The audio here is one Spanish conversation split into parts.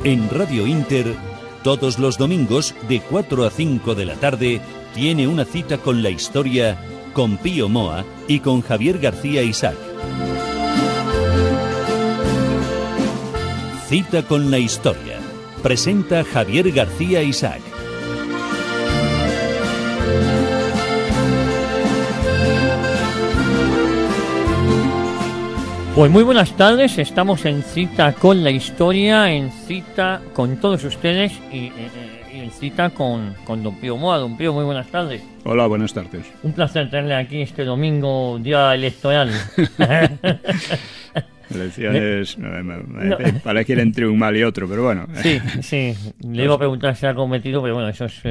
En Radio Inter, todos los domingos de 4 a 5 de la tarde, tiene una cita con la historia con Pío Moa y con Javier García Isaac. Cita con la historia. Presenta Javier García Isaac. Pues muy buenas tardes, estamos en Cita con la Historia, en cita con todos ustedes y en cita con don Pío Moa. Don Pío, muy buenas tardes. Hola, buenas tardes. Un placer tenerle aquí este domingo, día electoral. Elecciones, para elegir entre un mal y otro, pero bueno. Sí, le iba a preguntar si ha cometido, pero bueno, eso es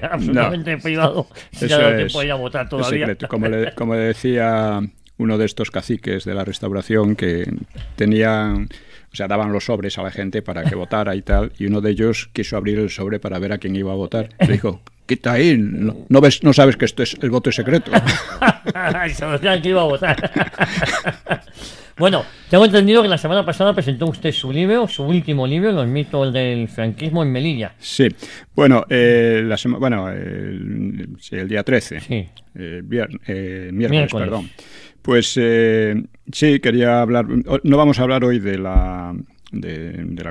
absolutamente privado. Si ya no te podía votar todavía. Es secreto. Como decía uno de estos caciques de la Restauración, que tenían, o sea, daban los sobres a la gente para que votara y tal, y uno de ellos quiso abrir el sobre para ver a quién iba a votar. Le dijo: quita ahí, no sabes que el voto es secreto. Se decían que iba a votar. Bueno, tengo entendido que la semana pasada presentó usted su último libro, Los mitos del franquismo en Melilla. Sí, bueno, el día 13, sí. Miércoles, perdón. Pues sí, quería hablar, no vamos a hablar hoy de la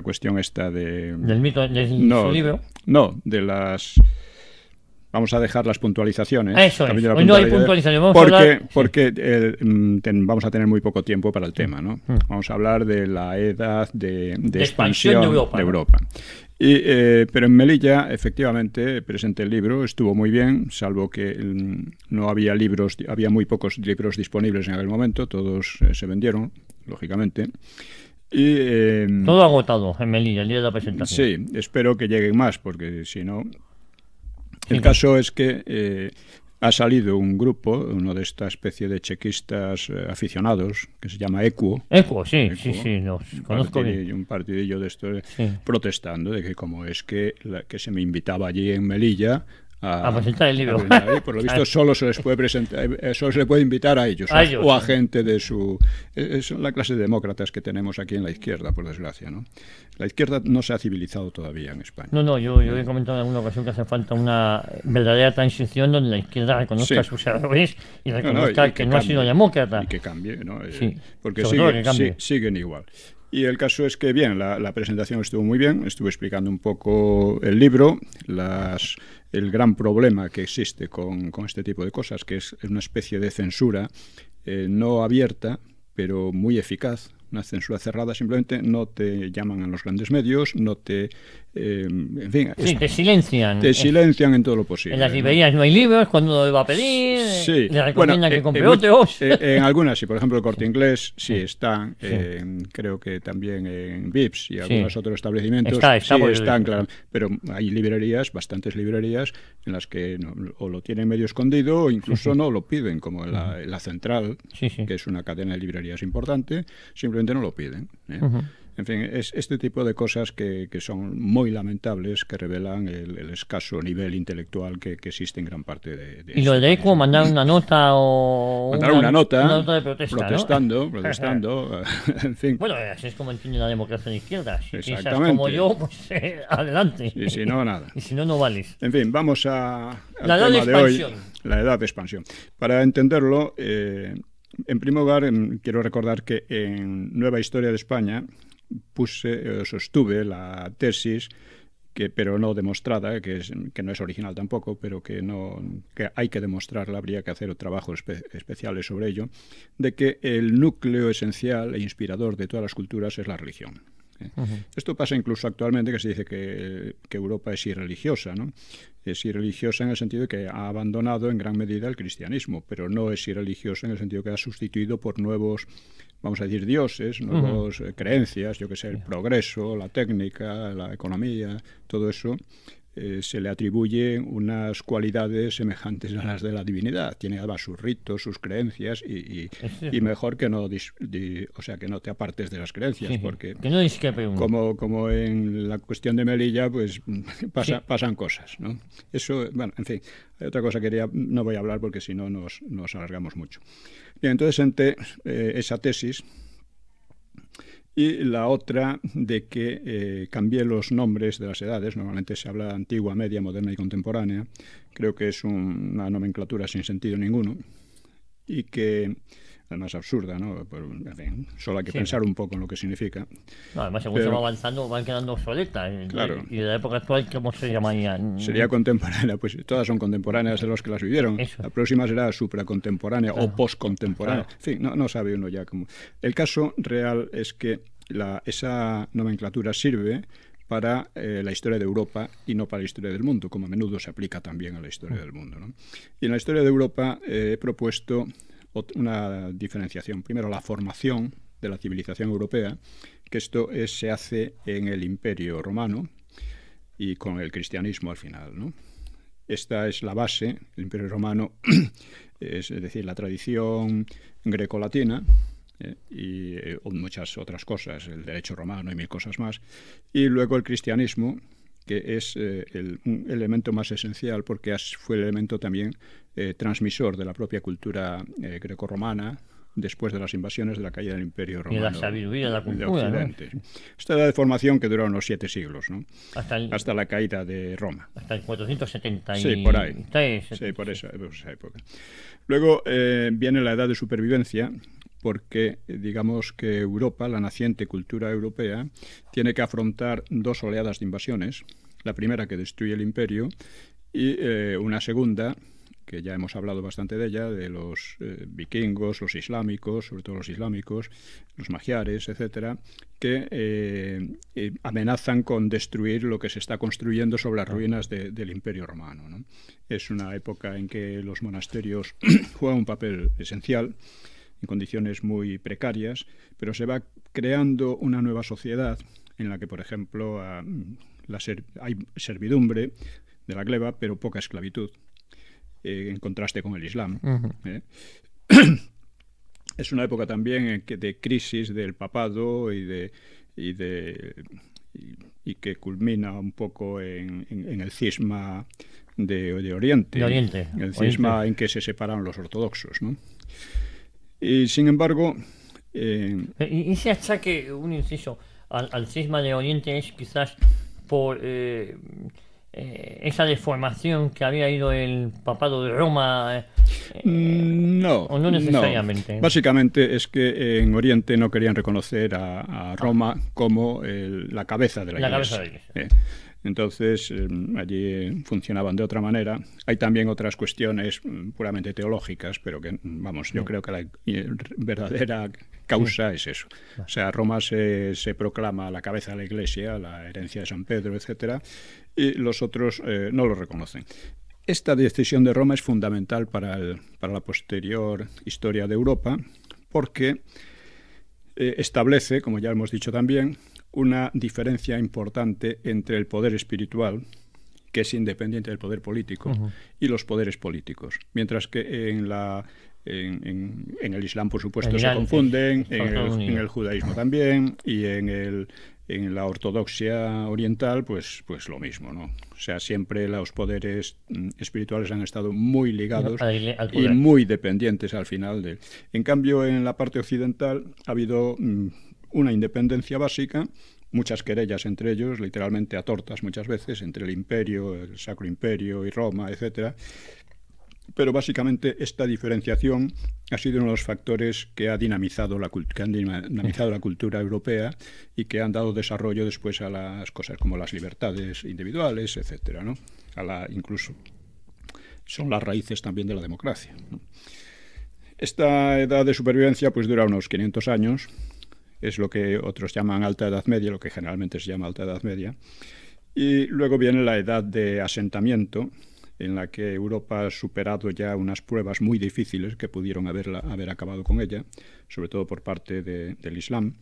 cuestión esta del mito de su libro. No, de las... Vamos a dejar las puntualizaciones. Eso es. Hoy no hay puntualizaciones. Porque vamos a tener muy poco tiempo para el tema, ¿no? Vamos a hablar de la edad de expansión de Europa. Pero en Melilla, efectivamente, presenté el libro, estuvo muy bien, salvo que no había libros, había muy pocos libros disponibles en aquel momento, todos se vendieron, lógicamente. Todo agotado en Melilla, el día de la presentación. Sí, espero que lleguen más, porque si no... El caso es que ha salido un grupo, uno de esta especie de chequistas aficionados, que se llama ECUO. ECUO, sí, los conozco bien. Un partidillo de estos protestando de que como es que se me invitaba allí en Melilla a presentar el libro. Por lo visto solo se les puede presentar, solo se le puede invitar a ellos, o a gente de su... Son la clase de demócratas que tenemos aquí en la izquierda, por desgracia, ¿no? La izquierda no se ha civilizado todavía en España. No, yo he comentado en alguna ocasión que hace falta una verdadera transición donde la izquierda reconozca sus errores y reconozca que no ha sido demócrata. Y que cambie, ¿no? Sí, porque siguen igual. Y el caso es que, bien, la presentación estuvo muy bien, estuve explicando un poco el libro, el gran problema que existe con este tipo de cosas, que es una especie de censura no abierta, pero muy eficaz. Una censura cerrada, simplemente no te llaman a los grandes medios, no te... en fin... Sí, te silencian. Te silencian en todo lo posible. En las librerías no hay libros, cuando lo va a pedir, sí. le recomiendan que compre otros. En algunas sí, por ejemplo el Corte Inglés sí están, creo que también en Vips y algunos otros establecimientos están, claro, pero hay bastantes librerías en las que o lo tienen medio escondido o incluso no lo piden, como la Central, que es una cadena de librerías importante, simplemente no lo piden. En fin, es este tipo de cosas que son muy lamentables, que revelan el escaso nivel intelectual que existe en gran parte de ¿Y lo de ECO mandar una nota o...? Mandaron una nota de protesta, protestando, en fin. Bueno, así es como entiende la democracia de izquierda. Si piensas Exactamente. como yo, pues adelante. Y si no, nada. Y si no, no vales. En fin, vamos al la edad tema de expansión. De hoy, la edad de expansión. Para entenderlo, en primer lugar, quiero recordar que en Nueva Historia de España sostuve la tesis, pero no demostrada, que no es original tampoco, pero que hay que demostrarla, habría que hacer trabajos especiales sobre ello, de que el núcleo esencial e inspirador de todas las culturas es la religión. Esto pasa incluso actualmente, que se dice que Europa es irreligiosa, ¿no? Es irreligiosa en el sentido de que ha abandonado en gran medida el cristianismo, pero no es irreligiosa en el sentido que ha sustituido por nuevos, vamos a decir, dioses, nuevas creencias, yo que sé, el progreso, la técnica, la economía, todo eso. Se le atribuyen unas cualidades semejantes a las de la divinidad. Tiene además sus ritos, sus creencias y mejor que no que no te apartes de las creencias, porque que no discrepe uno. Como en la cuestión de Melilla, pues pasan cosas, ¿no? Eso, bueno, en fin, hay otra cosa que no voy a hablar porque si no nos alargamos mucho. Bien, entonces esa tesis y la otra de que cambié los nombres de las edades. Normalmente se habla antigua, media, moderna y contemporánea. Creo que es una nomenclatura sin sentido ninguno y que además absurda, ¿no? Pero, en fin, solo hay que pensar un poco en lo que significa. No, además, según se va avanzando, van quedando obsoletas. Claro. Y de la época actual, ¿cómo se llamaría? Sería contemporánea, pues todas son contemporáneas de los que las vivieron. Eso. La próxima será supracontemporánea o postcontemporánea. Claro. En fin, no sabe uno ya cómo. El caso real es que esa nomenclatura sirve para la historia de Europa y no para la historia del mundo, como a menudo se aplica también a la historia del mundo, ¿no? Y en la historia de Europa he propuesto una diferenciación. Primero, la formación de la civilización europea, que esto se hace en el Imperio Romano y con el cristianismo al final, ¿no? Esta es la base, el Imperio Romano, es decir, la tradición grecolatina, y muchas otras cosas, el derecho romano y mil cosas más, y luego el cristianismo, que es un elemento más esencial porque fue el elemento también transmisor de la propia cultura grecorromana después de las invasiones de la caída del Imperio Romano. Y la sabiduría de la cultura, de Occidente, ¿no? Esta edad de formación que duró unos 7 siglos, ¿no? Hasta la caída de Roma. Hasta el 470 Sí, por ahí. 3, sí, por esa época. Luego viene la edad de supervivencia, porque digamos que Europa, la naciente cultura europea, tiene que afrontar 2 oleadas de invasiones. La primera, que destruye el imperio, y una segunda, que ya hemos hablado bastante de ella, de los vikingos, los islámicos, sobre todo los islámicos, los magiares, etcétera, que amenazan con destruir lo que se está construyendo sobre las ruinas del Imperio Romano, ¿no? Es una época en que los monasterios juegan un papel esencial, en condiciones muy precarias, pero se va creando una nueva sociedad en la que, por ejemplo, hay servidumbre de la gleba, pero poca esclavitud, en contraste con el Islam. Es una época también de crisis del papado y que culmina un poco en el cisma de Oriente. El cisma en que se separan los ortodoxos, ¿no? Y sin embargo... ¿Y ese achaque, un inciso, al cisma de Oriente es quizás por esa deformación que había ido el papado de Roma? No. ¿O no necesariamente? No. Básicamente es que en Oriente no querían reconocer a Roma como la cabeza de la Iglesia. Cabeza de la Iglesia. Entonces, allí funcionaban de otra manera. Hay también otras cuestiones puramente teológicas, pero que, vamos, yo creo que la verdadera causa es eso. O sea, Roma se proclama la cabeza de la Iglesia, la herencia de San Pedro, etcétera, y los otros no lo reconocen. Esta decisión de Roma es fundamental para la posterior historia de Europa, porque establece, como ya hemos dicho también, una diferencia importante entre el poder espiritual, que es independiente del poder político, y los poderes políticos. Mientras que en el Islam, por supuesto, se confunden, en el judaísmo también, y en la ortodoxia oriental, pues lo mismo, ¿no? O sea, siempre los poderes espirituales han estado muy ligados y muy dependientes al final. En cambio, en la parte occidental ha habido una independencia básica, muchas querellas entre ellos, literalmente a tortas muchas veces, entre el imperio, el Sacro Imperio y Roma, etcétera. Pero básicamente esta diferenciación ha sido uno de los factores que ha dinamizado la cultura europea y que han dado desarrollo después a las cosas como las libertades individuales, etcétera, ¿no? Incluso son las raíces también de la democracia, ¿no? Esta edad de supervivencia pues dura unos 500 años. Es lo que otros llaman Alta Edad Media, lo que generalmente se llama Alta Edad Media. Y luego viene la edad de asentamiento, en la que Europa ha superado ya unas pruebas muy difíciles que pudieron haber acabado con ella, sobre todo por parte del Islam.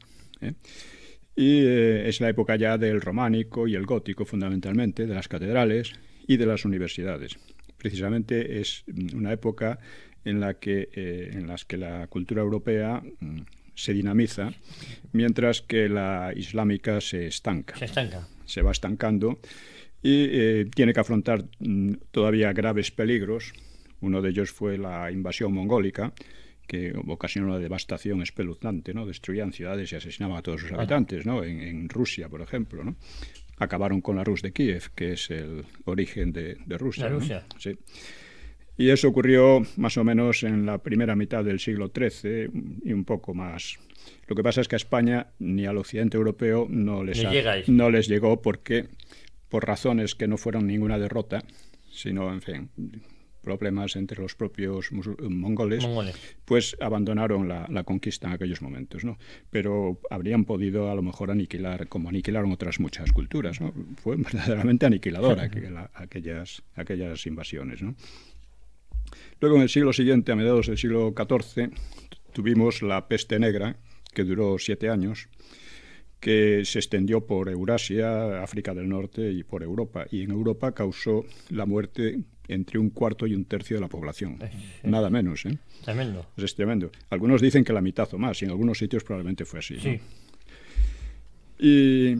Y es la época ya del románico y el gótico, fundamentalmente, de las catedrales y de las universidades. Precisamente es una época en las que la cultura europea se dinamiza, mientras que la islámica se estanca. Se va estancando y tiene que afrontar todavía graves peligros. Uno de ellos fue la invasión mongólica, que ocasionó una devastación espeluznante, ¿no? Destruían ciudades y asesinaban a todos sus habitantes, ¿no? En Rusia, por ejemplo, ¿no? Acabaron con la Rus de Kiev, que es el origen de Rusia. ¿De Rusia? ¿No? Sí. Y eso ocurrió más o menos en la primera mitad del siglo XIII y un poco más. Lo que pasa es que a España ni al occidente europeo no les llegó porque, por razones que no fueron ninguna derrota, sino, en fin, problemas entre los propios mongoles, pues abandonaron la conquista en aquellos momentos, ¿no? Pero habrían podido a lo mejor aniquilar, como aniquilaron otras muchas culturas, ¿no? Fue verdaderamente aniquiladora aquellas invasiones, ¿no? Luego, en el siglo siguiente, a mediados del siglo XIV, tuvimos la peste negra, que duró 7 años, que se extendió por Eurasia, África del Norte y por Europa. Y en Europa causó la muerte entre 1/4 y 1/3 de la población. Nada menos, ¿eh? Tremendo. Es tremendo. Algunos dicen que la mitad o más, y en algunos sitios probablemente fue así, ¿no? Sí. Y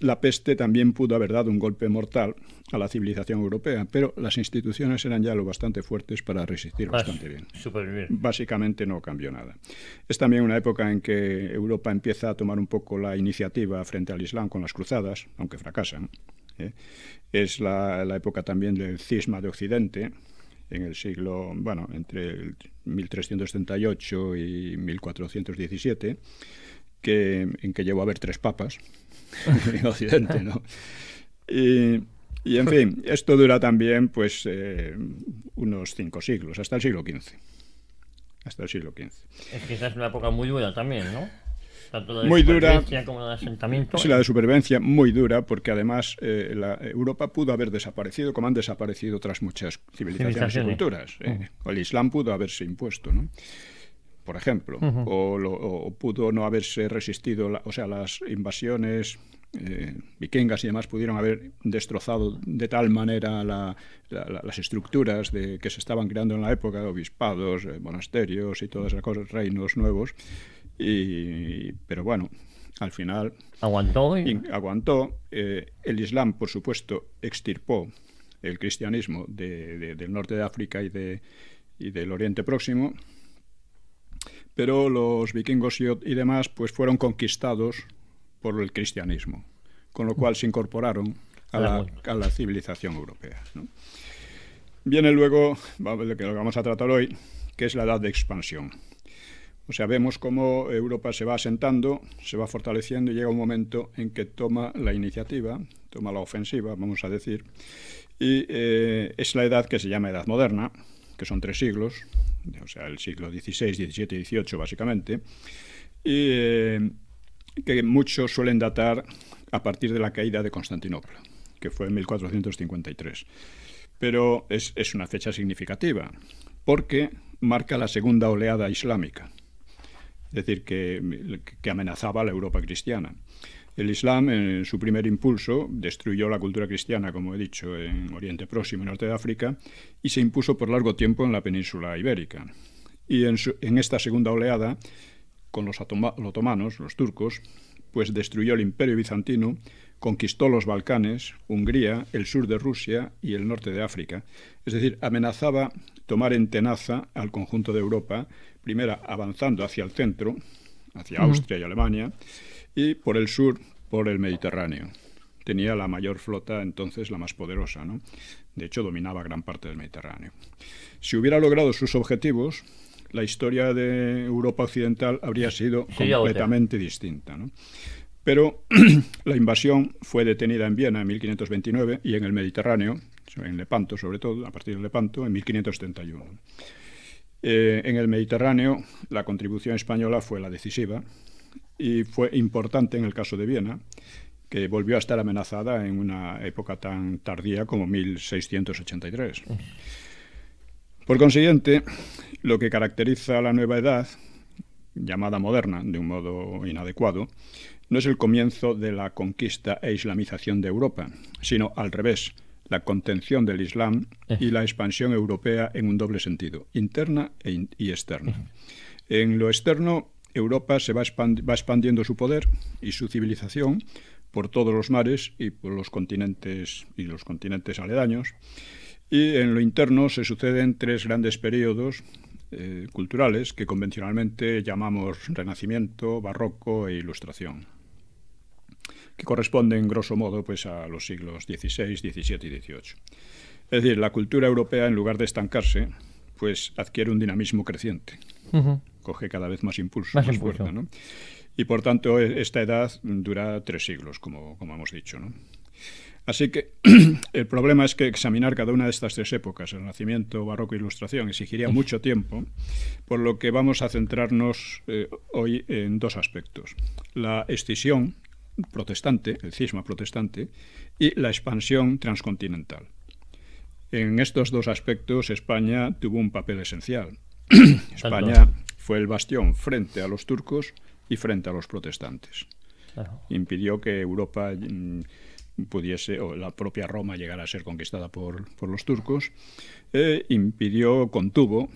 la peste también pudo haber dado un golpe mortal a la civilización europea, pero las instituciones eran ya lo bastante fuertes para resistir bastante bien. Supervivir. Básicamente no cambió nada. Es también una época en que Europa empieza a tomar un poco la iniciativa frente al Islam con las cruzadas, aunque fracasan, ¿eh? Es la época también del cisma de Occidente, en el siglo, bueno, entre el 1338 y 1417, en que llegó a haber 3 papas en Occidente, ¿no? Y en fin, esto dura también pues unos 5 siglos, hasta el siglo XV. Hasta el siglo XV. Es que esa es una época muy dura también, ¿no? Tanto la de muy supervivencia dura, como la de asentamiento. Sí, la de supervivencia muy dura, porque además Europa pudo haber desaparecido, como han desaparecido otras muchas civilizaciones y culturas. O el Islam pudo haberse impuesto, ¿no? Por ejemplo, o pudo no haberse resistido, las invasiones vikingas y demás pudieron haber destrozado de tal manera las estructuras que se estaban creando en la época, obispados, monasterios y todas esas cosas, reinos nuevos, pero bueno, al final aguantó. El Islam, por supuesto, extirpó el cristianismo del norte de África y del Oriente Próximo, pero los vikingos y demás pues fueron conquistados por el cristianismo, con lo cual se incorporaron a la civilización europea, ¿no? Viene luego lo que vamos a tratar hoy, que es la edad de expansión. O sea, vemos cómo Europa se va asentando, se va fortaleciendo y llega un momento en que toma la iniciativa, toma la ofensiva, vamos a decir, y es la edad que se llama Edad Moderna, que son 3 siglos, o sea, el siglo XVI, XVII y XVIII básicamente, y que muchos suelen datar a partir de la caída de Constantinopla, que fue en 1453. Pero es una fecha significativa, porque marca la segunda oleada islámica, es decir, que amenazaba a la Europa cristiana. El Islam, en su primer impulso, destruyó la cultura cristiana, como he dicho, en Oriente Próximo y Norte de África, y se impuso por largo tiempo en la península ibérica. Y en esta segunda oleada, con los otomanos, los turcos, pues destruyó el Imperio Bizantino, conquistó los Balcanes, Hungría, el sur de Rusia y el norte de África. Es decir, amenazaba tomar en tenaza al conjunto de Europa, primero avanzando hacia el centro, hacia Austria y Alemania, y por el sur, por el Mediterráneo. Tenía la mayor flota, entonces la más poderosa, ¿no? De hecho, dominaba gran parte del Mediterráneo. Si hubiera logrado sus objetivos, la historia de Europa occidental habría sido completamente distinta, ¿no? Pero la invasión fue detenida en Viena en 1529 y en el Mediterráneo, en Lepanto sobre todo, a partir de Lepanto, en 1571. En el Mediterráneo la contribución española fue la decisiva y fue importante en el caso de Viena, que volvió a estar amenazada en una época tan tardía como 1683. Por consiguiente, lo que caracteriza a la nueva edad, llamada moderna de un modo inadecuado, no es el comienzo de la conquista e islamización de Europa, sino al revés, la contención del Islam y la expansión europea en un doble sentido, interna y externa. En lo externo, Europa se va expandiendo su poder y su civilización por todos los mares y por los continentes aledaños. Y en lo interno se suceden 3 grandes periodos culturales que convencionalmente llamamos Renacimiento, Barroco e Ilustración, que corresponden, grosso modo, pues, a los siglos XVI, XVII y XVIII. Es decir, la cultura europea, en lugar de estancarse, pues adquiere un dinamismo creciente. Coge cada vez más impulso, más fuerza, ¿no? Y, por tanto, esta edad dura 3 siglos, como hemos dicho, ¿no? Así que el problema es que examinar cada una de estas 3 épocas, el Renacimiento, Barroco e Ilustración, exigiría mucho tiempo, por lo que vamos a centrarnos hoy en 2 aspectos. La escisión protestante, el cisma protestante, y la expansión transcontinental. En estos 2 aspectos España tuvo un papel esencial. España fue el bastión frente a los turcos y frente a los protestantes. Impidió que Europa pudiese, o la propia Roma, llegara a ser conquistada por los turcos. Contuvo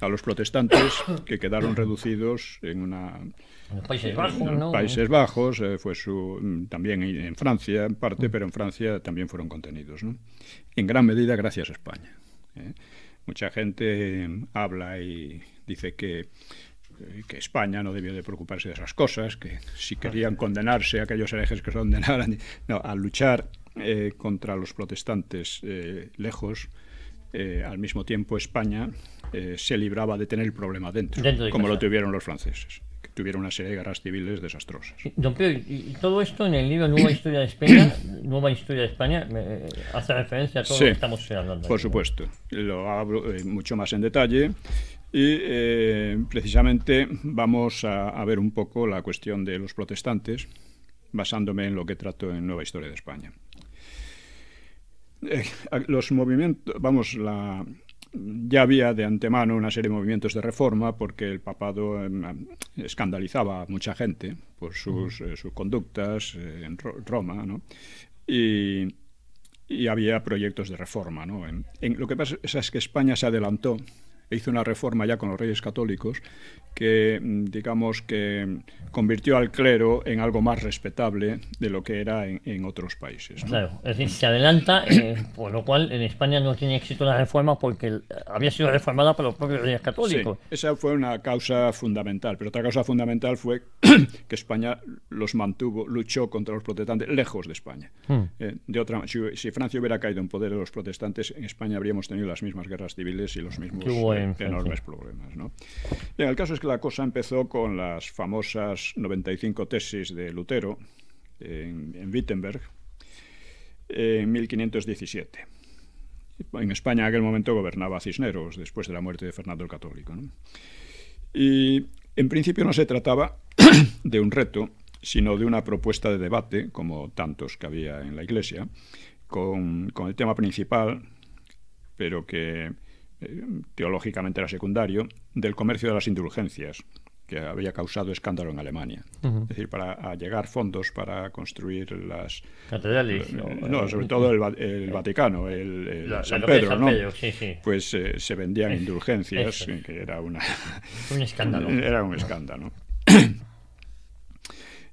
a los protestantes, que quedaron reducidos en Países Bajos, ¿no? Países Bajos, también en Francia, en parte, pero en Francia también fueron contenidos, ¿no? En gran medida gracias a España. Mucha gente habla y dice que España no debió de preocuparse de esas cosas, que si querían condenarse a aquellos herejes que se condenaran, no, al luchar contra los protestantes lejos, al mismo tiempo España se libraba de tener el problema dentro como lo tuvieron los franceses, que tuvieron una serie de guerras civiles desastrosas. Don Pedro, y todo esto en el libro Nueva Historia de España, Nueva Historia de España, hace referencia a todo lo que estamos hablando. Por supuesto, lo hablo mucho más en detalle. Y precisamente vamos a ver un poco la cuestión de los protestantes, basándome en lo que trato en Nueva Historia de España. Los movimientos, ya había de antemano una serie de movimientos de reforma, porque el papado escandalizaba a mucha gente por sus conductas en Roma, ¿no? Y había proyectos de reforma, ¿no? Lo que pasa es que España se adelantó e hizo una reforma ya con los reyes católicos que, digamos, que convirtió al clero en algo más respetable de lo que era en otros países, ¿no? Claro, es decir, se adelanta, por lo cual en España no tiene éxito la reforma porque había sido reformada por los propios reyes católicos. Sí, esa fue una causa fundamental, pero otra causa fundamental fue que España los mantuvo, luchó contra los protestantes lejos de España. Si Francia hubiera caído en poder de los protestantes, en España habríamos tenido las mismas guerras civiles y los mismos enormes problemas, ¿no? Bien, el caso es que la cosa empezó con las famosas 95 tesis de Lutero en Wittenberg en 1517. En España en aquel momento gobernaba Cisneros después de la muerte de Fernando el Católico, ¿no? Y en principio no se trataba de un reto, sino de una propuesta de debate, como tantos que había en la Iglesia, con el tema principal, pero que teológicamente era secundario, del comercio de las indulgencias, que había causado escándalo en Alemania. Es decir, para allegar fondos para construir las catedrales. Sobre todo el Vaticano, San Pedro, ¿no? Sí. Pues se vendían indulgencias, que era un escándalo. Era un escándalo.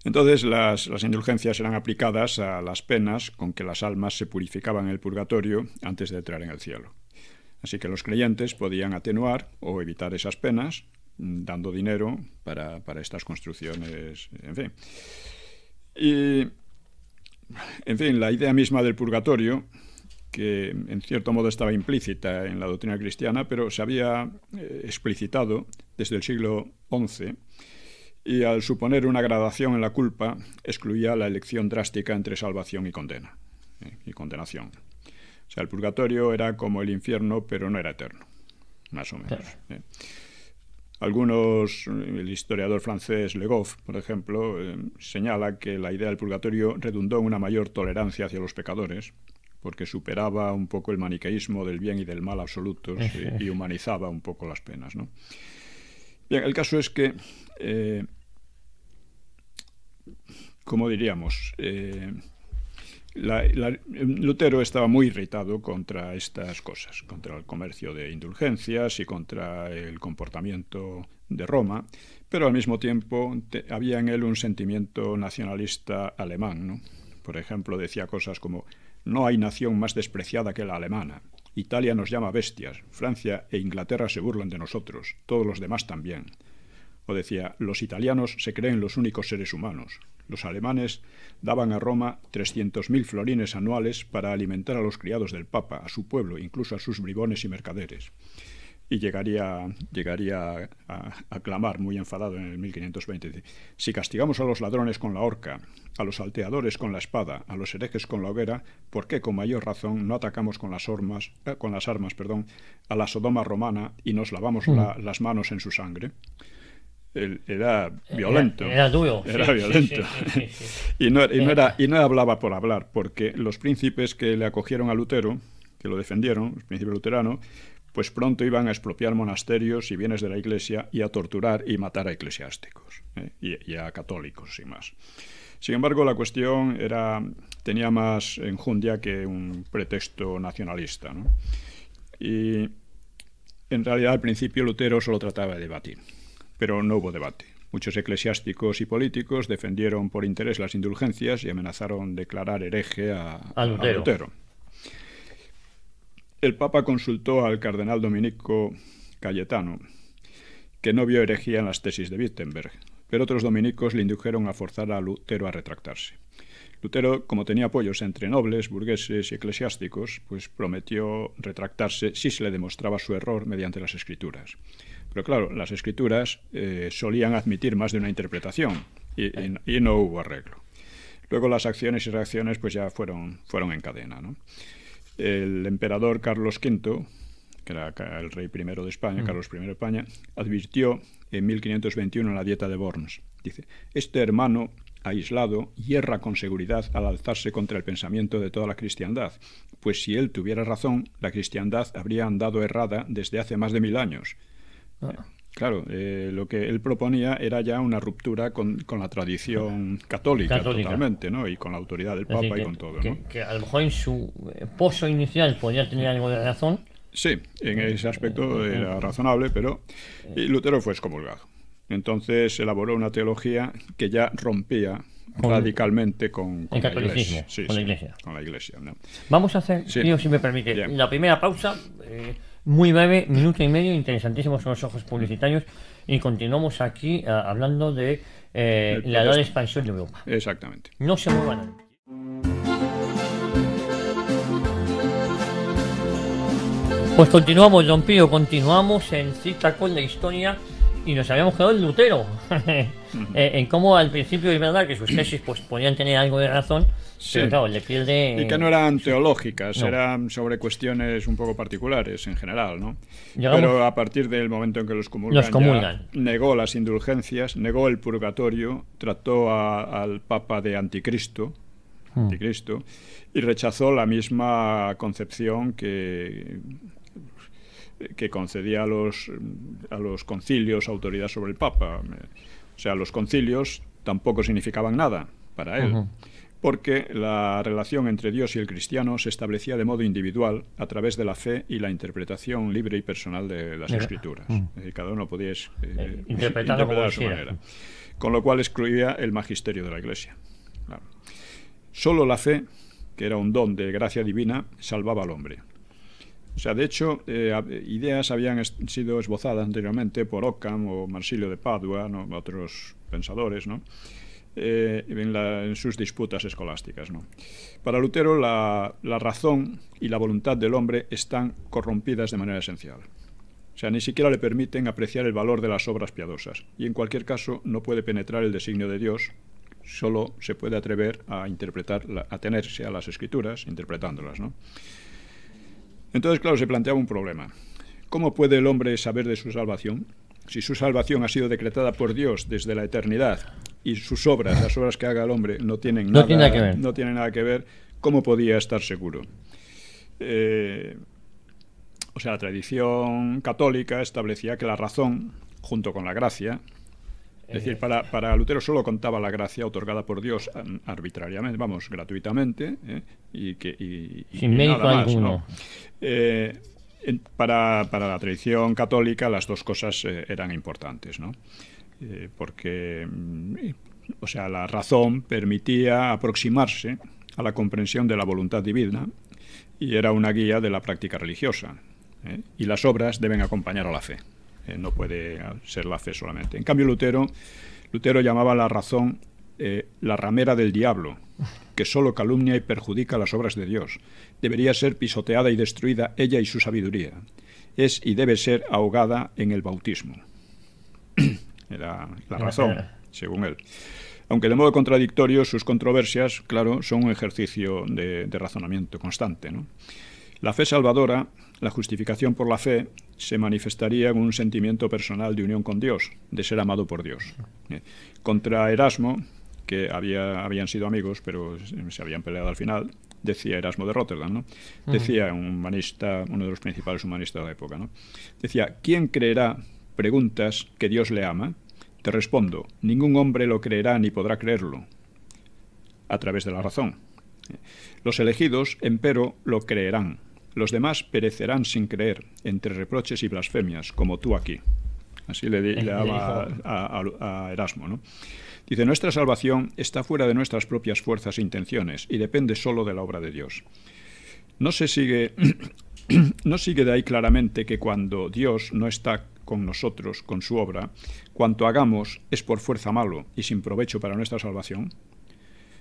Entonces las indulgencias eran aplicadas a las penas con que las almas se purificaban en el purgatorio antes de entrar en el cielo. Así que los creyentes podían atenuar o evitar esas penas dando dinero para estas construcciones, en fin. Y, en fin, la idea misma del purgatorio, que en cierto modo estaba implícita en la doctrina cristiana, pero se había explicitado desde el siglo XI, y al suponer una gradación en la culpa, excluía la elección drástica entre salvación y condena, y condenación. O sea, el purgatorio era como el infierno, pero no era eterno, más o menos. El historiador francés Le Goff, por ejemplo, señala que la idea del purgatorio redundó en una mayor tolerancia hacia los pecadores, porque superaba un poco el maniqueísmo del bien y del mal absolutos y humanizaba un poco las penas, ¿no? Bien, el caso es que, como diríamos, Lutero estaba muy irritado contra estas cosas, contra el comercio de indulgencias y contra el comportamiento de Roma, pero al mismo tiempo había en él un sentimiento nacionalista alemán, ¿no? Por ejemplo, decía cosas como: no hay nación más despreciada que la alemana. Italia nos llama bestias. Francia e Inglaterra se burlan de nosotros. Todos los demás también. O decía: los italianos se creen los únicos seres humanos. Los alemanes daban a Roma 300.000 florines anuales para alimentar a los criados del Papa, a su pueblo, incluso a sus bribones y mercaderes. Y llegaría a clamar, muy enfadado, en el 1520: si castigamos a los ladrones con la horca, a los salteadores con la espada, a los herejes con la hoguera, ¿por qué con mayor razón no atacamos con las armas, a la Sodoma romana y nos lavamos las manos en su sangre? Era violento. Era duro. Era violento. Sí. Y no hablaba por hablar, porque los príncipes que le acogieron a Lutero, que lo defendieron, el príncipe luterano, pues pronto iban a expropiar monasterios y bienes de la Iglesia y a torturar y matar a eclesiásticos y a católicos, sin más. Sin embargo, la cuestión tenía más enjundia que un pretexto nacionalista, ¿no? Y en realidad, al principio, Lutero solo trataba de debatir, pero no hubo debate. Muchos eclesiásticos y políticos defendieron por interés las indulgencias y amenazaron declarar hereje a Lutero. El Papa consultó al cardenal dominico Cayetano, que no vio herejía en las tesis de Wittenberg, pero otros dominicos le indujeron a forzar a Lutero a retractarse. Lutero, como tenía apoyos entre nobles, burgueses y eclesiásticos, pues prometió retractarse si se le demostraba su error mediante las escrituras. Pero claro, las escrituras solían admitir más de una interpretación y no hubo arreglo. Luego las acciones y reacciones pues ya fueron en cadena, ¿no? El emperador Carlos V, que era el rey primero de España, Carlos I de España, advirtió en 1521 en la Dieta de Worms. Dice: este hermano aislado hierra con seguridad al alzarse contra el pensamiento de toda la cristiandad, pues si él tuviera razón, la cristiandad habría andado errada desde hace más de 1000 años. Claro, lo que él proponía era ya una ruptura con la tradición católica totalmente, ¿no? Y con la autoridad del Papa y con todo, ¿no? Que a lo mejor en su pozo inicial podía tener algo de razón. Sí, en ese aspecto era razonable, pero Lutero fue excomulgado. Entonces elaboró una teología que ya rompía radicalmente con el la catolicismo, Iglesia. Sí, con la Iglesia. Con la Iglesia, ¿no? Vamos a hacer, tío, si me permite, la primera pausa, muy breve, minuto y medio, interesantísimos los ojos publicitarios, y continuamos aquí hablando de la edad de expansión de Europa. Exactamente. No se muevan. Pues continuamos, don Pío, continuamos en Cita con la Historia. Y nos habíamos quedado en Lutero, en cómo al principio es verdad que sus tesis pues podían tener algo de razón, pero claro, le pierde... Y que no eran teológicas, eran sobre cuestiones un poco particulares en general, ¿no? Pero a partir del momento en que los comulgan. Negó las indulgencias, negó el purgatorio, trató al Papa de anticristo, y rechazó la misma concepción que concedía a los concilios autoridad sobre el Papa. O sea, los concilios tampoco significaban nada para él, porque la relación entre Dios y el cristiano se establecía de modo individual a través de la fe y la interpretación libre y personal de las Escrituras. Es decir, cada uno podía interpretarlo a su manera. Con lo cual excluía el magisterio de la Iglesia. Claro. Solo la fe, que era un don de gracia divina, salvaba al hombre. O sea, de hecho, ideas habían sido esbozadas anteriormente por Occam o Marsilio de Padua, ¿no? Otros pensadores, ¿no? En sus disputas escolásticas, ¿no? Para Lutero, la razón y la voluntad del hombre están corrompidas de manera esencial. O sea, ni siquiera le permiten apreciar el valor de las obras piadosas. Y en cualquier caso, no puede penetrar el designio de Dios. Solo se puede atrever a atenerse a las Escrituras, interpretándolas, ¿no? Entonces, claro, se planteaba un problema. ¿Cómo puede el hombre saber de su salvación? Si su salvación ha sido decretada por Dios desde la eternidad y sus obras, las obras que haga el hombre, no tienen nada que ver, ¿cómo podía estar seguro? O sea, la tradición católica establecía que la razón, junto con la gracia, es decir, para Lutero solo contaba la gracia otorgada por Dios arbitrariamente, gratuitamente, y sin mérito alguno. Para la tradición católica las dos cosas eran importantes, ¿no? Porque o sea, la razón permitía aproximarse a la comprensión de la voluntad divina y era una guía de la práctica religiosa. Y las obras deben acompañar a la fe. No puede ser la fe solamente. En cambio, Lutero llamaba a la razón la ramera del diablo, que solo calumnia y perjudica las obras de Dios. Debería ser pisoteada y destruida ella y su sabiduría. Es y debe ser ahogada en el bautismo. Era la razón, según él. Aunque de modo contradictorio, sus controversias, claro, son un ejercicio de razonamiento constante, ¿no? La fe salvadora, la justificación por la fe, se manifestaría en un sentimiento personal de unión con Dios, de ser amado por Dios. Contra Erasmo, que habían sido amigos, pero se habían peleado al final, decía Erasmo de Rotterdam, ¿no? Decía un humanista, uno de los principales humanistas de la época, ¿no? Decía, ¿quién creerá, preguntas, que Dios le ama? Te respondo, ningún hombre lo creerá ni podrá creerlo, a través de la razón. Los elegidos, empero, lo creerán. Los demás perecerán sin creer, entre reproches y blasfemias, como tú aquí. Así le daba a Erasmo, ¿no? Dice, nuestra salvación está fuera de nuestras propias fuerzas e intenciones y depende solo de la obra de Dios. No sigue de ahí claramente que cuando Dios no está con nosotros, con su obra, cuanto hagamos es por fuerza malo y sin provecho para nuestra salvación.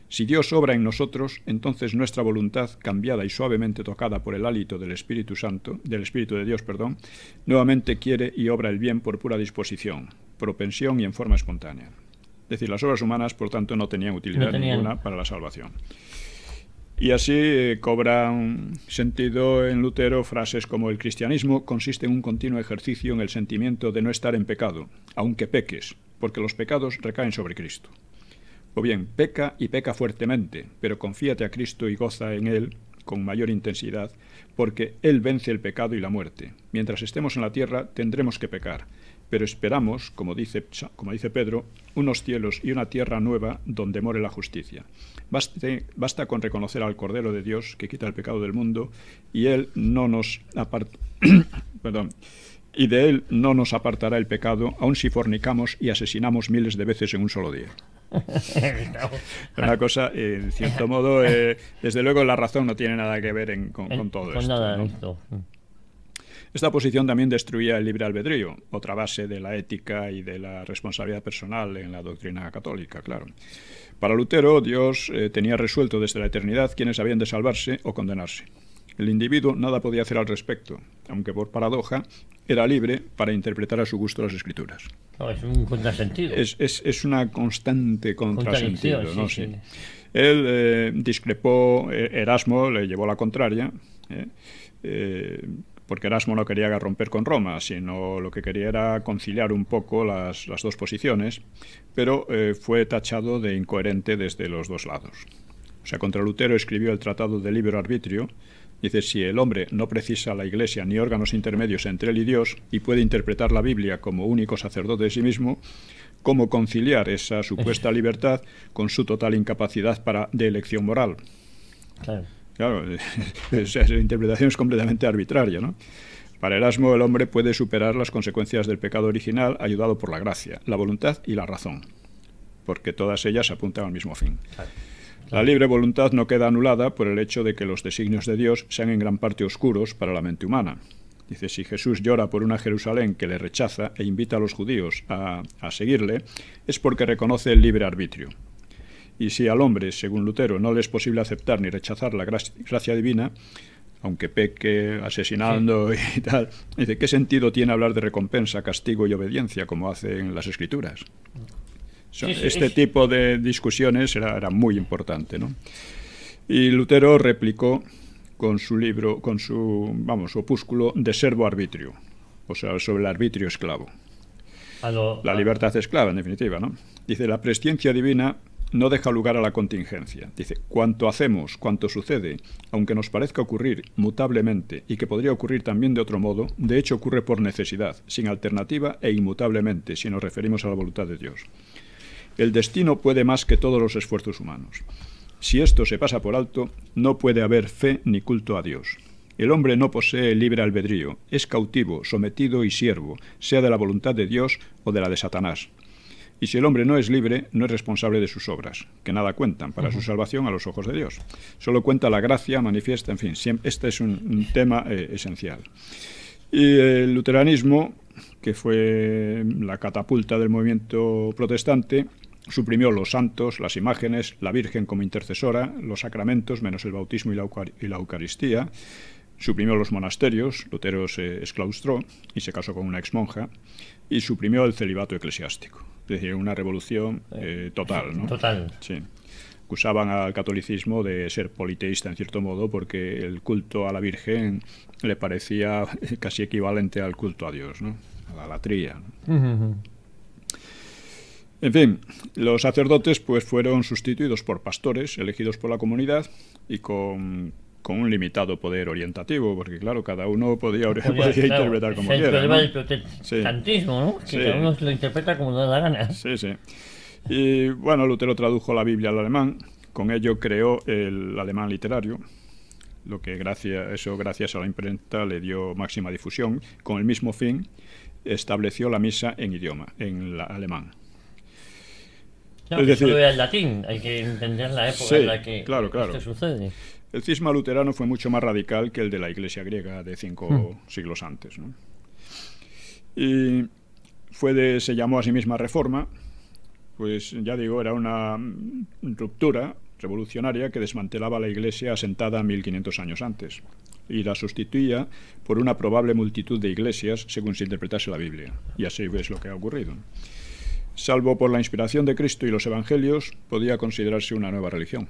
Si Dios obra en nosotros, entonces nuestra voluntad, cambiada y suavemente tocada por el hálito del Espíritu Santo, del Espíritu de Dios, nuevamente quiere y obra el bien por pura disposición, propensión y en forma espontánea. Es decir, las obras humanas, por tanto, no tenían utilidad ninguna para la salvación. Y así cobran sentido en Lutero frases como el cristianismo consiste en un continuo ejercicio en el sentimiento de no estar en pecado, aunque peques, porque los pecados recaen sobre Cristo. O bien, peca y peca fuertemente, pero confíate a Cristo y goza en Él con mayor intensidad, porque Él vence el pecado y la muerte. Mientras estemos en la tierra tendremos que pecar, pero esperamos, como dice Pedro, unos cielos y una tierra nueva donde more la justicia. Basta con reconocer al Cordero de Dios que quita el pecado del mundo y Él no nos y de Él no nos apartará el pecado, aun si fornicamos y asesinamos miles de veces en un solo día. Una cosa, en cierto modo, desde luego la razón no tiene nada que ver con todo esto. Nada, ¿no? esto. Esta posición también destruía el libre albedrío, otra base de la ética y de la responsabilidad personal en la doctrina católica, claro. Para Lutero, Dios tenía resuelto desde la eternidad quiénes habían de salvarse o condenarse. El individuo nada podía hacer al respecto, aunque por paradoja era libre para interpretar a su gusto las Escrituras. No, es un contrasentido. Es una constante contrasentido, ¿no? Sí. Él discrepó, Erasmo le llevó la contraria, porque Erasmo no quería romper con Roma, sino lo que quería era conciliar un poco las dos posiciones, pero fue tachado de incoherente desde los dos lados. O sea, contra Lutero escribió el Tratado de Libre Arbitrio. Dice, si el hombre no precisa la Iglesia ni órganos intermedios entre él y Dios y puede interpretar la Biblia como único sacerdote de sí mismo, ¿cómo conciliar esa supuesta libertad con su total incapacidad de elección moral? Claro, esa interpretación es completamente arbitraria, ¿no? Para Erasmo, el hombre puede superar las consecuencias del pecado original ayudado por la gracia, la voluntad y la razón, porque todas ellas apuntan al mismo fin. La libre voluntad no queda anulada por el hecho de que los designios de Dios sean en gran parte oscuros para la mente humana. Dice, si Jesús llora por una Jerusalén que le rechaza e invita a los judíos a seguirle, es porque reconoce el libre arbitrio. Y si al hombre, según Lutero, no le es posible aceptar ni rechazar la gracia divina, aunque peque asesinando y tal, dice, ¿qué sentido tiene hablar de recompensa, castigo y obediencia como hacen las Escrituras? Este tipo de discusiones era muy importante, ¿no? Y Lutero replicó con su libro, con su opúsculo De Servo Arbitrio, o sea, sobre el arbitrio esclavo. La libertad esclava, en definitiva, ¿no? Dice, la presciencia divina no deja lugar a la contingencia. Dice, cuanto hacemos, cuanto sucede, aunque nos parezca ocurrir mutablemente y que podría ocurrir también de otro modo, de hecho ocurre por necesidad, sin alternativa e inmutablemente, si nos referimos a la voluntad de Dios. El destino puede más que todos los esfuerzos humanos. Si esto se pasa por alto, no puede haber fe ni culto a Dios. El hombre no posee libre albedrío, es cautivo, sometido y siervo, sea de la voluntad de Dios o de la de Satanás. Y si el hombre no es libre, no es responsable de sus obras, que nada cuentan para su salvación a los ojos de Dios. Solo cuenta la gracia manifiesta, en fin, este es un tema esencial. Y el luteranismo, que fue la catapulta del movimiento protestante, suprimió los santos, las imágenes, la Virgen como intercesora, los sacramentos, menos el bautismo y la Eucaristía. Suprimió los monasterios, Lutero se exclaustró y se casó con una exmonja, y suprimió el celibato eclesiástico. Es decir, una revolución total, ¿no? Total. Sí. Acusaban al catolicismo de ser politeísta en cierto modo, porque el culto a la Virgen le parecía casi equivalente al culto a Dios, ¿no? A la latría, ¿no? En fin, los sacerdotes pues fueron sustituidos por pastores elegidos por la comunidad y con un limitado poder orientativo, porque claro, cada uno podía interpretar como quiera. El problema del protestantismo, ¿no? Que cada uno lo interpreta como le da la gana. Sí, sí. Y bueno, Lutero tradujo la Biblia al alemán, con ello creó el alemán literario, lo que gracias a la imprenta le dio máxima difusión. Con el mismo fin estableció la misa en alemán. Claro, es decir, solo era el latín, hay que entender la época en la que esto sucede. El cisma luterano fue mucho más radical que el de la Iglesia griega de 5 siglos antes, ¿no? Y se llamó a sí misma Reforma, pues ya digo, era una ruptura revolucionaria que desmantelaba la Iglesia asentada 1500 años antes y la sustituía por una probable multitud de iglesias según se interpretase la Biblia. Y así es lo que ha ocurrido. Salvo por la inspiración de Cristo y los evangelios, podía considerarse una nueva religión.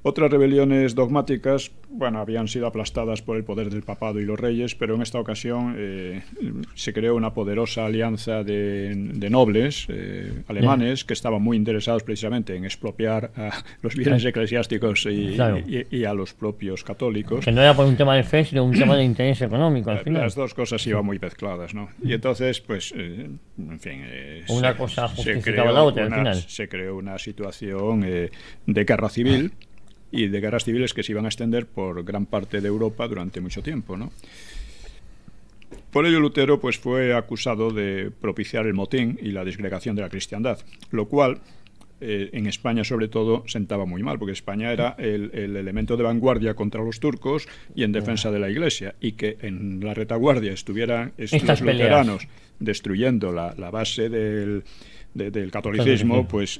Otras rebeliones dogmáticas, bueno, habían sido aplastadas por el poder del papado y los reyes, pero en esta ocasión se creó una poderosa alianza de nobles alemanes que estaban muy interesados precisamente en expropiar a los bienes eclesiásticos y a los propios católicos. Que no era por un tema de fe, sino un tema de interés económico al final. Las dos cosas iban muy mezcladas, ¿no? Y entonces, pues, en fin... una cosa justificaba la otra al final. Se creó una situación de guerra civil, y de guerras civiles que se iban a extender por gran parte de Europa durante mucho tiempo, ¿no? Por ello Lutero pues fue acusado de propiciar el motín y la disgregación de la cristiandad, lo cual en España sobre todo sentaba muy mal, porque España era el elemento de vanguardia contra los turcos y en defensa de la Iglesia, y que en la retaguardia estuvieran los luteranos destruyendo la base del catolicismo, pues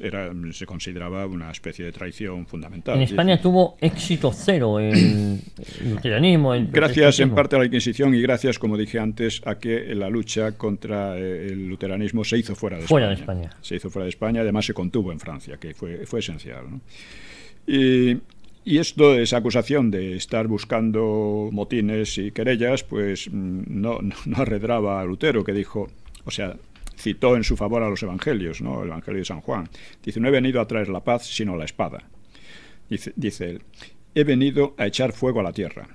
se consideraba una especie de traición fundamental. En España tuvo éxito cero el luteranismo. Gracias en parte a la Inquisición y gracias, como dije antes, a que la lucha contra el luteranismo se hizo fuera de España. Se hizo fuera de España, además se contuvo en Francia, que fue esencial, ¿no? Y esa acusación de estar buscando motines y querellas, pues no arredraba a Lutero, que dijo, citó en su favor a los evangelios, ¿no? El Evangelio de San Juan. Dice, no he venido a traer la paz, sino la espada. Dice él, he venido a echar fuego a la tierra.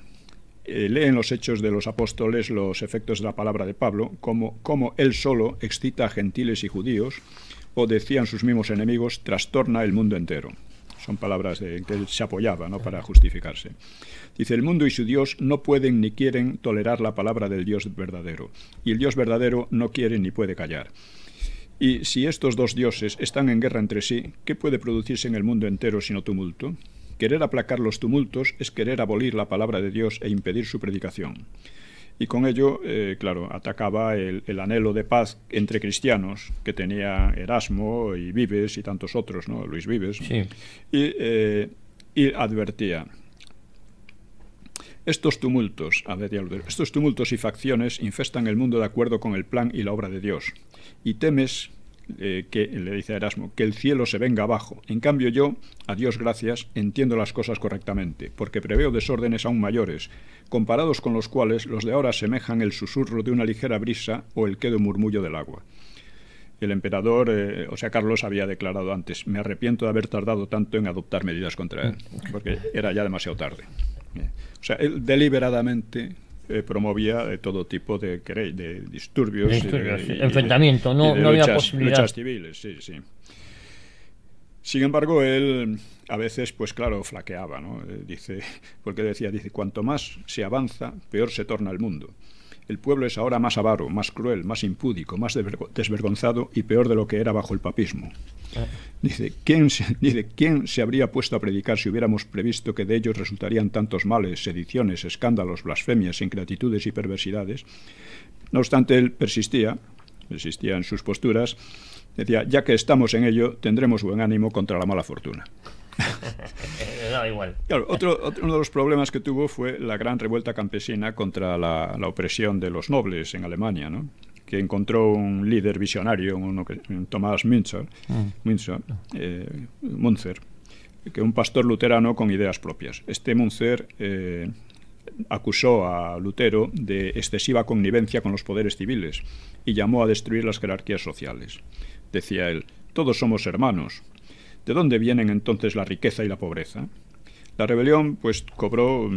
Lee en los Hechos de los Apóstoles los efectos de la palabra de Pablo, como él solo excita a gentiles y judíos, o decían sus mismos enemigos, trastorna el mundo entero. Son palabras en que él se apoyaba, ¿no?, para justificarse. Dice, el mundo y su Dios no pueden ni quieren tolerar la palabra del Dios verdadero, y el Dios verdadero no quiere ni puede callar. Y si estos dos dioses están en guerra entre sí, ¿qué puede producirse en el mundo entero sino tumulto? Querer aplacar los tumultos es querer abolir la palabra de Dios e impedir su predicación. Y con ello, atacaba el anhelo de paz entre cristianos que tenía Erasmo y Vives y tantos otros, ¿no? Luis Vives. Sí. Y advertía, estos tumultos y facciones infestan el mundo de acuerdo con el plan y la obra de Dios. Y temes, que le dice a Erasmo, que el cielo se venga abajo. En cambio yo, a Dios gracias, entiendo las cosas correctamente, porque preveo desórdenes aún mayores, comparados con los cuales los de ahora semejan el susurro de una ligera brisa o el quedo murmullo del agua. El emperador, Carlos, había declarado antes, me arrepiento de haber tardado tanto en adoptar medidas contra él, porque era ya demasiado tarde. Él deliberadamente promovía todo tipo de disturbios, enfrentamiento, no había posibilidad. Luchas civiles, sí. Sin embargo, él a veces, pues claro, flaqueaba, ¿no? Dice, cuanto más se avanza, peor se torna el mundo. El pueblo es ahora más avaro, más cruel, más impúdico, más desvergonzado y peor de lo que era bajo el papismo. Dice, ¿quién se habría puesto a predicar si hubiéramos previsto que de ellos resultarían tantos males, sediciones, escándalos, blasfemias, ingratitudes y perversidades? No obstante, él persistía en sus posturas. Decía, ya que estamos en ello, tendremos buen ánimo contra la mala fortuna. Da igual. Claro, uno de los problemas que tuvo fue la gran revuelta campesina contra la opresión de los nobles en Alemania, ¿no? Que encontró un líder visionario, Tomás Münzer, que un pastor luterano con ideas propias. Este Münzer acusó a Lutero de excesiva connivencia con los poderes civiles y llamó a destruir las jerarquías sociales. Decía él, todos somos hermanos. ¿De dónde vienen entonces la riqueza y la pobreza? La rebelión, pues, cobró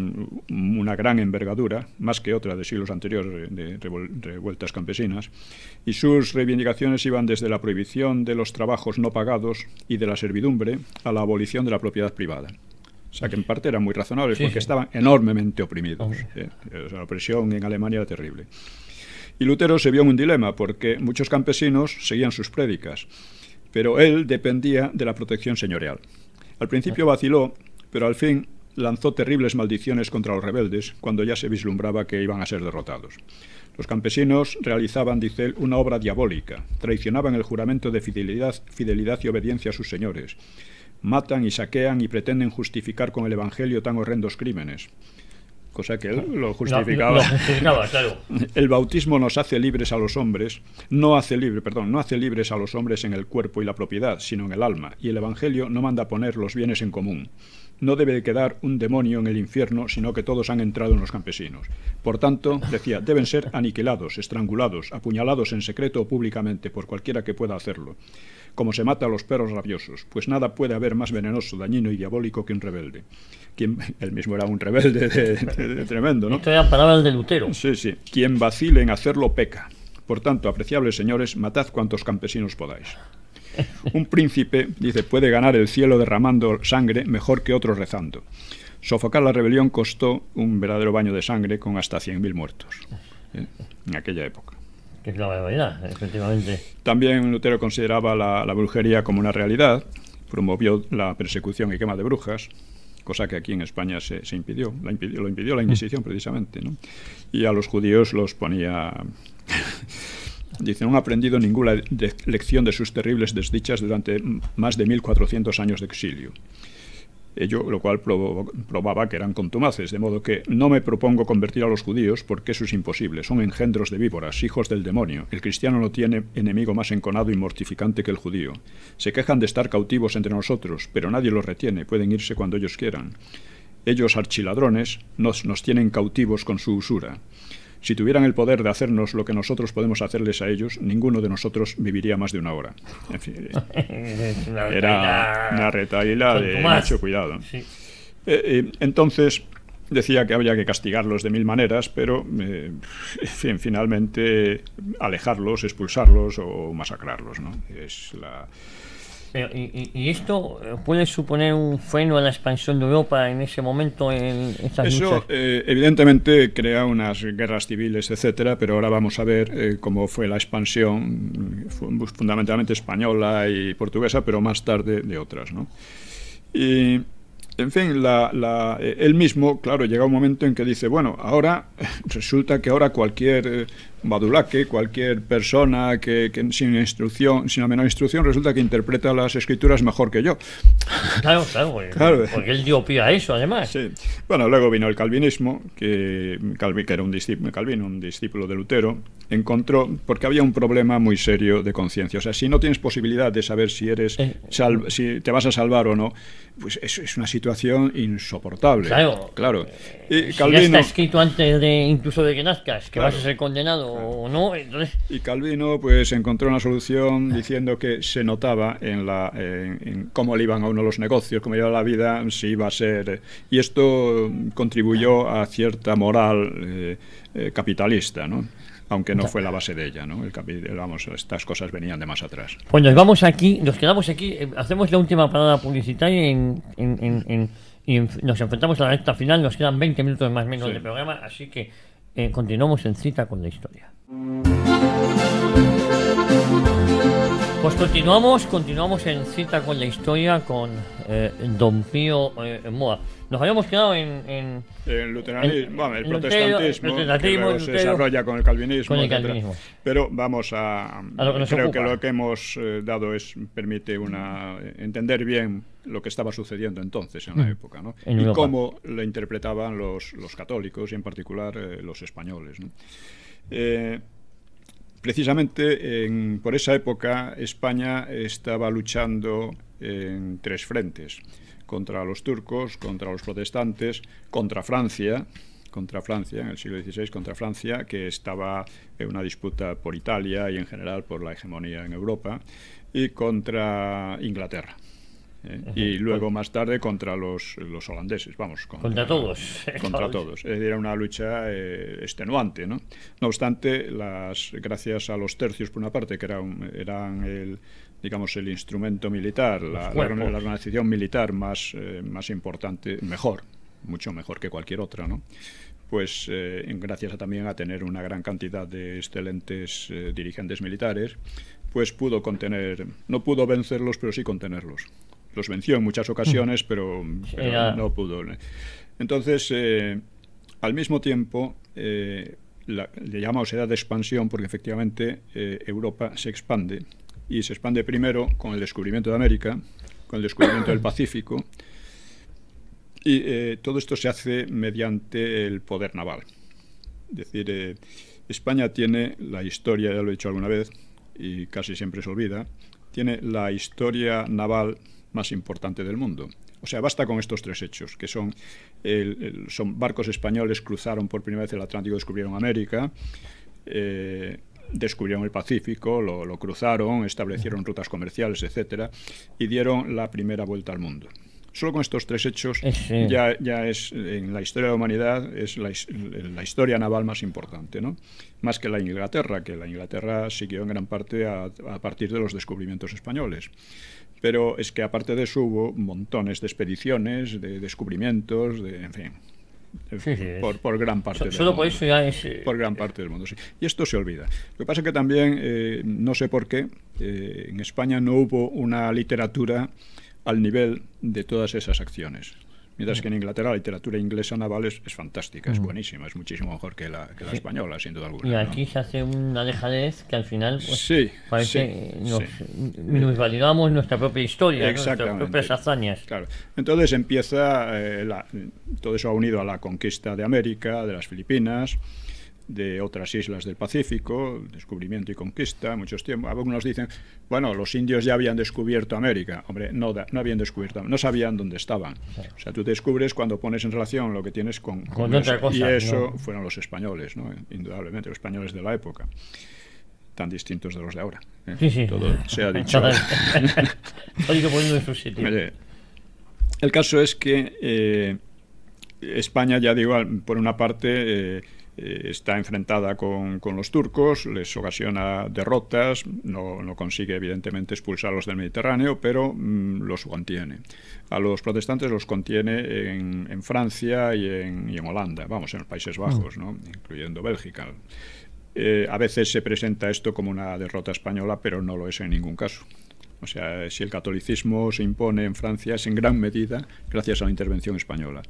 una gran envergadura, más que otra de siglos anteriores de revueltas campesinas, y sus reivindicaciones iban desde la prohibición de los trabajos no pagados y de la servidumbre a la abolición de la propiedad privada. O sea, que en parte eran muy razonables, porque estaban enormemente oprimidos. O sea, la opresión en Alemania era terrible. Y Lutero se vio en un dilema, porque muchos campesinos seguían sus prédicas, pero él dependía de la protección señorial. Al principio vaciló, pero al fin lanzó terribles maldiciones contra los rebeldes cuando ya se vislumbraba que iban a ser derrotados. Los campesinos realizaban, dice él, una obra diabólica, traicionaban el juramento de fidelidad y obediencia a sus señores, matan y saquean y pretenden justificar con el Evangelio tan horrendos crímenes. Cosa que él lo justificaba. Lo justificaba, claro. El bautismo nos hace libres a los hombres, no hace libres a los hombres en el cuerpo y la propiedad, sino en el alma, y el Evangelio no manda poner los bienes en común. No debe quedar un demonio en el infierno, sino que todos han entrado en los campesinos. Por tanto, decía, deben ser aniquilados, estrangulados, apuñalados en secreto o públicamente por cualquiera que pueda hacerlo, como se mata a los perros rabiosos, pues nada puede haber más venenoso, dañino y diabólico que un rebelde. Él mismo era un rebelde de tremendo, ¿no? Esto era palabras de Lutero. Sí, sí. Quien vacile en hacerlo peca. Por tanto, apreciables señores, matad cuantos campesinos podáis. Un príncipe, dice, puede ganar el cielo derramando sangre mejor que otros rezando. Sofocar la rebelión costó un verdadero baño de sangre con hasta 100.000 muertos en aquella época. Que es la barbaridad, efectivamente. También Lutero consideraba la brujería como una realidad, promovió la persecución y quema de brujas, cosa que aquí en España se impidió. Lo impidió la Inquisición, precisamente, ¿no? Y a los judíos los ponía... Dice, no han aprendido ninguna lección de sus terribles desdichas durante más de 1400 años de exilio. Ello, lo cual probaba que eran contumaces, de modo que no me propongo convertir a los judíos porque eso es imposible. Son engendros de víboras, hijos del demonio. El cristiano no tiene enemigo más enconado y mortificante que el judío. Se quejan de estar cautivos entre nosotros, pero nadie los retiene, pueden irse cuando ellos quieran. Ellos, archiladrones, nos tienen cautivos con su usura. Si tuvieran el poder de hacernos lo que nosotros podemos hacerles a ellos, ninguno de nosotros viviría más de una hora. En fin, era una retahíla de mucho cuidado. Sí. Entonces decía que había que castigarlos de 1000 maneras, pero finalmente alejarlos, expulsarlos o masacrarlos, ¿no? Es la... ¿Y esto puede suponer un freno a la expansión de Europa en ese momento en estas luchas? Evidentemente crea unas guerras civiles, etcétera, pero ahora vamos a ver cómo fue la expansión, fundamentalmente española y portuguesa, pero más tarde de otras, ¿no? Y, en fin, él mismo, claro, llega un momento en que dice, bueno, ahora resulta que ahora cualquier badulaque, cualquier persona que sin la menor instrucción, resulta que interpreta las escrituras mejor que yo. Claro, porque él dio pie a eso, además. Sí. Bueno, luego vino el calvinismo, que era un discípulo de Lutero, encontró, porque había un problema muy serio de conciencia. O sea, si no tienes posibilidad de saber si si te vas a salvar o no, pues es una situación insoportable. Claro. Y si Calvino, ya está escrito antes incluso de que nazcas, que vas a ser condenado o no, entonces... Y Calvino pues encontró una solución diciendo que se notaba en cómo le iban a uno los negocios, cómo iba la vida, si iba a ser... Y esto contribuyó a cierta moral capitalista, ¿no? Aunque no fue la base de ella, ¿no? Estas cosas venían de más atrás. Pues nos quedamos aquí, hacemos la última parada publicitaria y nos enfrentamos a la recta final, nos quedan 20 minutos más o menos de programa, así que continuamos en Cita con la Historia. Pues continuamos en Cita con la Historia con don Pío Moa. Nos habíamos quedado en el luteranismo, el protestantismo, que luego se desarrolla con el calvinismo, pero vamos lo que creo que lo que hemos dado permite entender bien lo que estaba sucediendo entonces en la época, ¿no? Y cómo lo interpretaban los católicos y en particular los españoles, ¿no? Precisamente por esa época España estaba luchando en 3 frentes: contra los turcos, contra los protestantes, contra Francia en el siglo XVI, contra Francia, que estaba en una disputa por Italia y en general por la hegemonía en Europa, y contra Inglaterra. Y luego más tarde contra los holandeses, contra todos. Contra todos. Era una lucha extenuante, ¿no? No obstante, gracias a los tercios, por una parte, que eran el instrumento militar, la organización militar más importante, mucho mejor que cualquier otra, ¿no? Pues gracias también a tener una gran cantidad de excelentes dirigentes militares, pues no pudo vencerlos, pero sí contenerlos. Los venció en muchas ocasiones, pero no pudo. Entonces, al mismo tiempo, le llamamos edad de expansión porque efectivamente Europa se expande, y se expande primero con el descubrimiento de América, con el descubrimiento del Pacífico, y todo esto se hace mediante el poder naval. Es decir, España tiene la historia, ya lo he dicho alguna vez, y casi siempre se olvida, tiene la historia naval más importante del mundo. O sea, basta con estos 3 hechos, que son barcos españoles cruzaron por primera vez el Atlántico, descubrieron América, descubrieron el Pacífico, lo cruzaron, establecieron rutas comerciales, etcétera, y dieron la primera vuelta al mundo. Solo con estos 3 hechos ya es, en la historia de la humanidad, es la historia naval más importante, ¿no? Más que la Inglaterra, que la Inglaterra siguió en gran parte a partir de los descubrimientos españoles. Pero es que aparte de eso hubo montones de expediciones, de descubrimientos, en fin, por gran parte del mundo. Solo por eso ya es... Por gran parte del mundo, sí. Y esto se olvida. Lo que pasa es que también, no sé por qué, en España no hubo una literatura al nivel de todas esas acciones. Mientras que en Inglaterra la literatura inglesa naval es fantástica, es buenísima, es muchísimo mejor que la española, sin duda alguna. Y aquí se hace una dejadez que al final parece nos validamos nuestra propia historia, nuestras propias hazañas. Claro. Entonces empieza, todo eso ha unido a la conquista de América, de las Filipinas, de otras islas del Pacífico, descubrimiento y conquista, muchos tiempos. Algunos dicen, bueno, los indios ya habían descubierto América. Hombre, no habían descubierto, no sabían dónde estaban. O sea, tú descubres cuando pones en relación lo que tienes con otra cosa. Y eso fueron los españoles, ¿no? Indudablemente, los españoles de la época, tan distintos de los de ahora. Sí. Todo se ha dicho. Hay que ponerlo en su sitio. El caso es que España, ya digo, por una parte... está enfrentada con los turcos, les ocasiona derrotas, no consigue evidentemente expulsarlos del Mediterráneo, pero los contiene. A los protestantes los contiene en Francia y en Holanda, en los Países Bajos, ¿no? Incluyendo Bélgica. A veces se presenta esto como una derrota española, pero no lo es en ningún caso. O sea, si el catolicismo se impone en Francia es en gran medida gracias a la intervención española.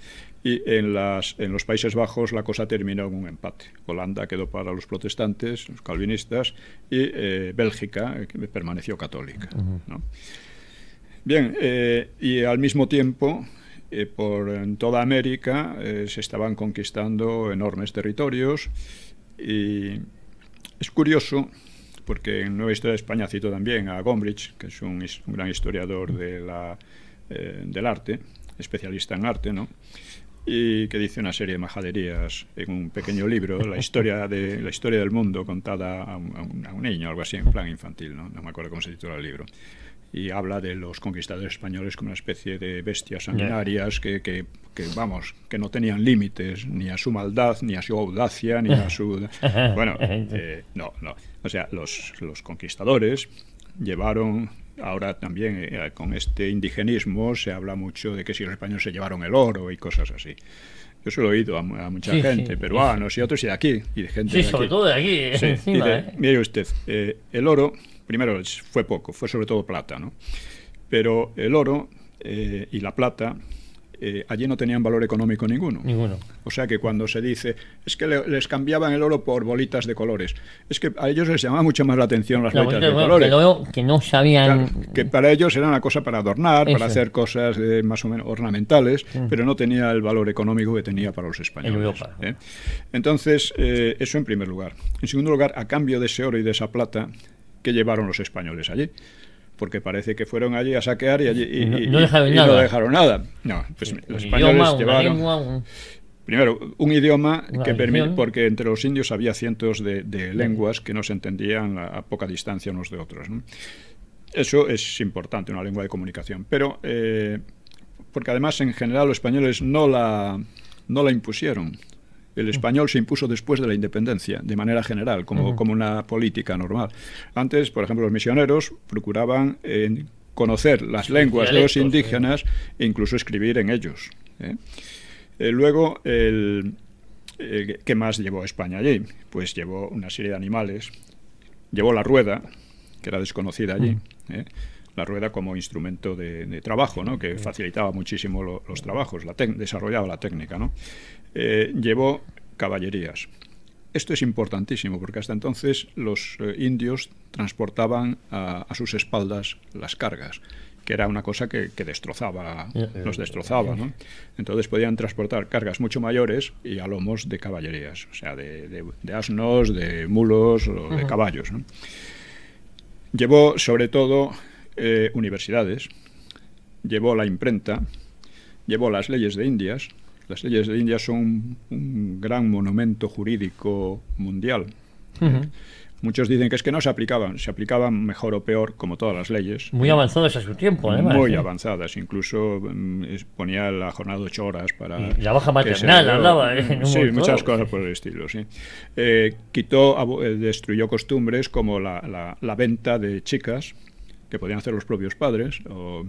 Y en los Países Bajos la cosa terminó en un empate. Holanda quedó para los protestantes, los calvinistas, y Bélgica permaneció católica, ¿no? Bien, y al mismo tiempo, en toda América se estaban conquistando enormes territorios, y es curioso porque en Nueva Historia de España cito también a Gombrich, que es un gran historiador del arte, especialista en arte, ¿no? Y que dice una serie de majaderías en un pequeño libro, la historia del mundo contada a un niño, algo así, en plan infantil, ¿no? No me acuerdo cómo se titula el libro. Y habla de los conquistadores españoles como una especie de bestias sanguinarias que no tenían límites ni a su maldad, ni a su audacia, ni a su... Bueno, no. O sea, los conquistadores llevaron... Ahora también con este indigenismo se habla mucho de que si los españoles se llevaron el oro y cosas así. Yo se lo he oído a mucha gente, peruanos y otros y de aquí, y de gente de aquí. sobre todo de aquí, sí, encima. Mire usted, el oro, primero fue poco, fue sobre todo plata, ¿no? Pero el oro y la plata allí no tenían valor económico ninguno. O sea que cuando se dice, es que les cambiaban el oro por bolitas de colores, es que a ellos les llamaba mucho más la atención las bolitas de colores. El oro que no sabían... Claro, que para ellos era una cosa para adornar, para hacer cosas más o menos ornamentales, pero no tenía el valor económico que tenía para los españoles. En Europa. Entonces, eso en primer lugar. En segundo lugar, a cambio de ese oro y de esa plata, ¿qué llevaron los españoles allí? Porque parece que fueron allí a saquear y no dejaron nada. No, pues los españoles llevaron... Primero, un idioma que permite, porque entre los indios había cientos de lenguas que no se entendían a poca distancia unos de otros, ¿no? Eso es importante, una lengua de comunicación. Pero, porque además en general los españoles no la impusieron. El español se impuso después de la independencia, de manera general, como una política normal. Antes, por ejemplo, los misioneros procuraban conocer las lenguas de los indígenas e incluso escribir en ellos. Luego, ¿qué más llevó España allí? Pues llevó una serie de animales. Llevó la rueda, que era desconocida allí. La rueda como instrumento de trabajo, ¿no? Que facilitaba muchísimo los trabajos, desarrollaba la técnica, ¿no? Llevó caballerías. Esto es importantísimo porque hasta entonces los indios transportaban a sus espaldas las cargas, que era una cosa que los destrozaba, ¿no? Entonces podían transportar cargas mucho mayores y a lomos de caballerías, o sea, de asnos, de mulos o de caballos, ¿no? Llevó sobre todo universidades, llevó la imprenta, llevó las leyes de Indias. Las leyes de Indias son un gran monumento jurídico mundial. Muchos dicen que es que no se aplicaban mejor o peor, como todas las leyes. Muy avanzadas a su tiempo, además. Muy avanzadas, incluso ponía la jornada de 8 horas para... Y la baja maternal hablaba. Sí, muchas cosas por el estilo, sí. Destruyó costumbres como la venta de chicas, que podían hacer los propios padres, o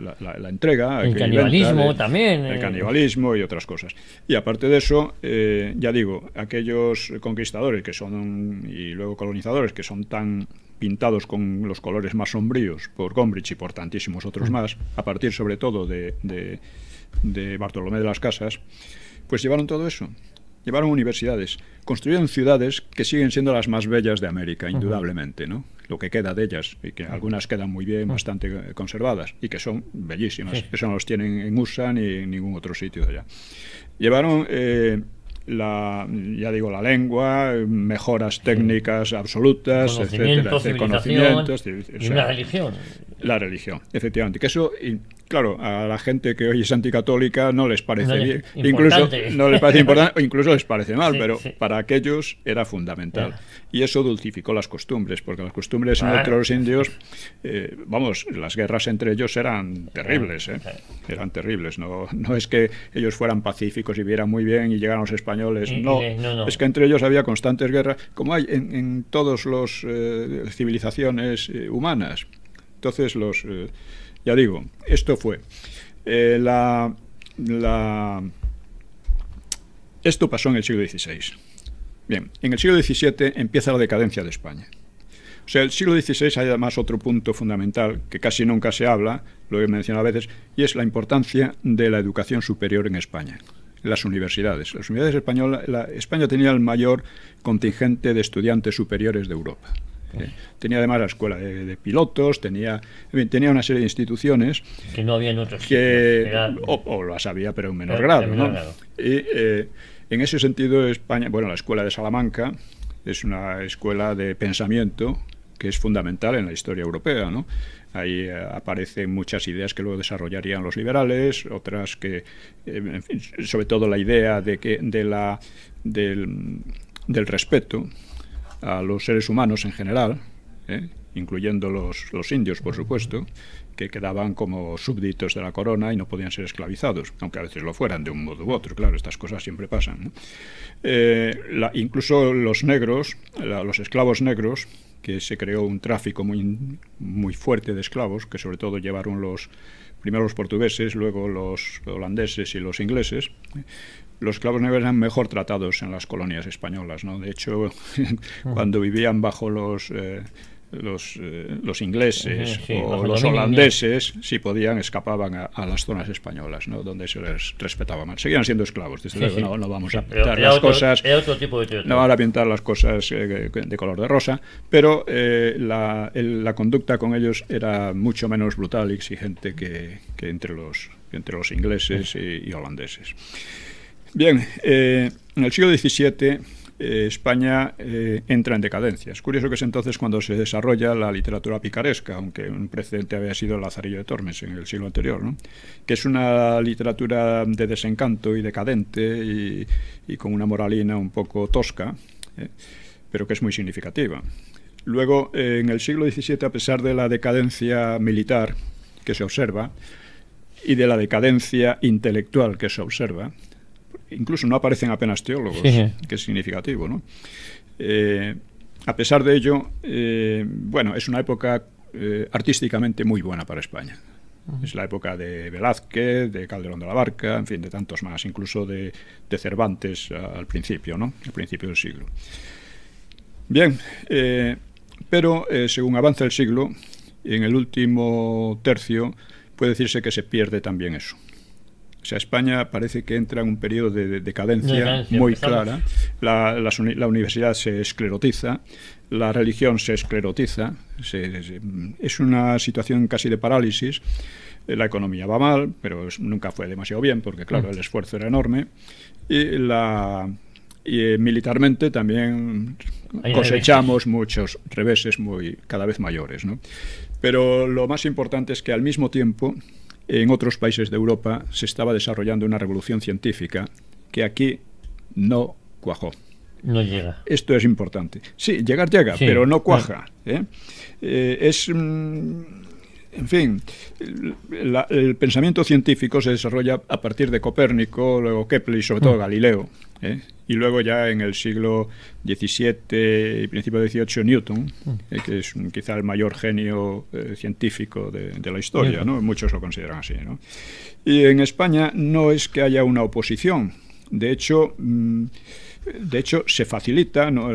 la entrega, el canibalismo también, el canibalismo y otras cosas. Y aparte de eso, ya digo, aquellos conquistadores que son y luego colonizadores que son tan pintados con los colores más sombríos por Gombrich y por tantísimos otros más, a partir sobre todo de Bartolomé de las Casas, pues llevaron todo eso. Llevaron universidades, construyeron ciudades que siguen siendo las más bellas de América, indudablemente, ¿no? Lo que queda de ellas, y que algunas quedan muy bien, bastante conservadas, y que son bellísimas. Eso no los tienen en USA ni en ningún otro sitio de allá. Llevaron la lengua, mejoras técnicas absolutas, etcétera, conocimientos, y una religión. La religión, efectivamente. Que eso, claro, a la gente que hoy es anticatólica no les parece bien, incluso no les parece importante, o incluso les parece mal, pero para aquellos era fundamental. Y eso dulcificó las costumbres, porque las costumbres entre los indios, las guerras entre ellos eran terribles, eran terribles. No es que ellos fueran pacíficos y vieran muy bien y llegaran los españoles, no. Es que entre ellos había constantes guerras, como hay en todas las civilizaciones humanas. Entonces, ya digo, esto fue. Esto pasó en el siglo XVI. Bien, en el siglo XVII empieza la decadencia de España. O sea, el siglo XVI hay además otro punto fundamental que casi nunca se habla, lo he mencionado a veces, y es la importancia de la educación superior en España. Las universidades. Las universidades españolas, España tenía el mayor contingente de estudiantes superiores de Europa. Tenía además la escuela de pilotos, tenía una serie de instituciones que no había en otros o las había, pero en menor grado, ¿no? Y en ese sentido España, la escuela de Salamanca es una escuela de pensamiento que es fundamental en la historia europea, ¿no? Ahí aparecen muchas ideas que luego desarrollarían los liberales, otras que, en fin, sobre todo la idea del respeto a los seres humanos en general, incluyendo los indios, por supuesto, que quedaban como súbditos de la corona y no podían ser esclavizados, aunque a veces lo fueran de un modo u otro. Claro, estas cosas siempre pasan, ¿no? Incluso los negros, los esclavos negros, que se creó un tráfico muy fuerte de esclavos, que sobre todo llevaron primero los portugueses, luego los holandeses y los ingleses. Los esclavos negros eran mejor tratados en las colonias españolas, ¿no? De hecho, cuando vivían bajo los ingleses o los holandeses, si podían, escapaban a las zonas españolas, ¿no? Donde se les respetaba más. Seguían siendo esclavos, desde luego. No vamos a pintar las cosas. Era otro tipo de no van a pintar las cosas de color de rosa, pero la conducta con ellos era mucho menos brutal y exigente que entre los ingleses y holandeses. Bien, en el siglo XVII España entra en decadencia. Es curioso que es entonces cuando se desarrolla la literatura picaresca, aunque un precedente había sido el Lazarillo de Tormes en el siglo anterior, ¿no? Que es una literatura de desencanto y decadente y con una moralina un poco tosca, pero que es muy significativa. Luego, en el siglo XVII, a pesar de la decadencia militar que se observa y de la decadencia intelectual que se observa, incluso no aparecen apenas teólogos, que es significativo, ¿no? A pesar de ello, bueno, es una época artísticamente muy buena para España. Es la época de Velázquez, de Calderón de la Barca, en fin, de tantos más, incluso de Cervantes al principio, ¿no? Al principio del siglo. Bien, pero según avanza el siglo, en el último tercio puede decirse que se pierde también eso. O sea, España parece que entra en un periodo de decadencia muy clara. La universidad se esclerotiza, la religión se esclerotiza, es una situación casi de parálisis. La economía va mal, pero nunca fue demasiado bien, porque claro, el esfuerzo era enorme. Y militarmente también cosechamos muchos reveses cada vez mayores, ¿no? Pero lo más importante es que al mismo tiempo, en otros países de Europa se estaba desarrollando una revolución científica que aquí no cuajó. No llega. Esto es importante. Sí, llega, pero no cuaja. En fin, el pensamiento científico se desarrolla a partir de Copérnico, luego Kepler y sobre todo Galileo. Y luego ya en el siglo XVII y principio del XVIII Newton, que es quizá el mayor genio científico de la historia, ¿no? Muchos lo consideran así, ¿no? Y en España no es que haya una oposición. De hecho, se facilita, ¿no?